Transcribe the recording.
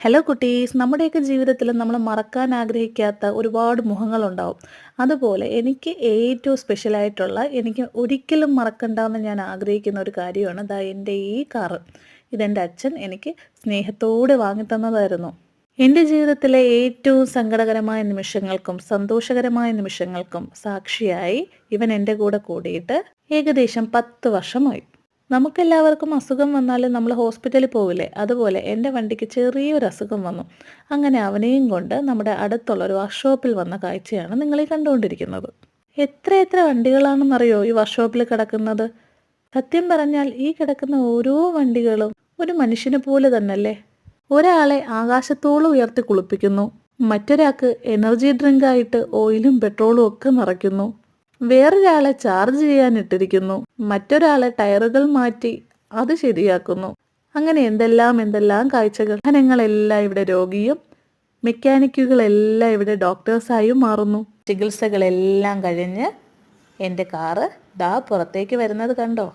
Hello കുട്ടീസ്, നമ്മുടെയൊക്കെ ജീവിതത്തിൽ നമ്മൾ മറക്കാൻ ആഗ്രഹിക്കാത്ത ഒരുപാട് മുഖങ്ങളുണ്ടാവും. അതുപോലെ എനിക്ക് ഏറ്റവും സ്പെഷ്യലായിട്ടുള്ള, എനിക്ക് ഒരിക്കലും മറക്കണ്ടെന്ന് ഞാൻ ആഗ്രഹിക്കുന്ന ഒരു കാര്യമാണ് ദാ എൻ്റെ ഈ കാറ്. ഇതെൻ്റെ അച്ഛൻ എനിക്ക് സ്നേഹത്തോടെ വാങ്ങിത്തന്നതായിരുന്നു. എൻ്റെ ജീവിതത്തിലെ ഏറ്റവും സങ്കടകരമായ നിമിഷങ്ങൾക്കും സന്തോഷകരമായ നിമിഷങ്ങൾക്കും സാക്ഷിയായി ഇവൻ എൻ്റെ കൂടെ കൂടിയിട്ട് ഏകദേശം 10 വർഷമായി. നമുക്കെല്ലാവർക്കും അസുഖം വന്നാൽ നമ്മൾ ഹോസ്പിറ്റലിൽ പോവില്ലേ? അതുപോലെ എൻ്റെ വണ്ടിക്ക് ചെറിയൊരു അസുഖം വന്നു. അങ്ങനെ അവനെയും കൊണ്ട് നമ്മുടെ അടുത്തുള്ള ഒരു വർക്ക്ഷോപ്പിൽ വന്ന കാഴ്ചയാണ് നിങ്ങളീ കണ്ടുകൊണ്ടിരിക്കുന്നത്. എത്ര വണ്ടികളാണെന്നറിയോ ഈ വർക്ക്ഷോപ്പിൽ കിടക്കുന്നത്? സത്യം പറഞ്ഞാൽ ഈ കിടക്കുന്ന ഓരോ വണ്ടികളും ഒരു മനുഷ്യനെ പോലെ തന്നല്ലേ. ഒരാളെ ആകാശത്തോളം ഉയർത്തി കുളിപ്പിക്കുന്നു, മറ്റൊരാൾക്ക് എനർജി ഡ്രിങ്ക് ആയിട്ട് ഓയിലും പെട്രോളും ഒക്കെ നിറയ്ക്കുന്നു, വേറൊരാളെ ചാർജ് ചെയ്യാൻ ഇട്ടിരിക്കുന്നു, മറ്റൊരാളെ ടയറുകൾ മാറ്റി അത് ശരിയാക്കുന്നു. അങ്ങനെ എന്തെല്ലാം കാഴ്ചകൾ. വാഹനങ്ങളെല്ലാം ഇവിടെ രോഗിയും മെക്കാനിക്കുകളെല്ലാം ഇവിടെ ഡോക്ടേഴ്സായും മാറുന്നു. ചികിത്സകളെല്ലാം കഴിഞ്ഞ് എൻ്റെ കാറ് ദാ പുറത്തേക്ക് വരുന്നത് കണ്ടോ?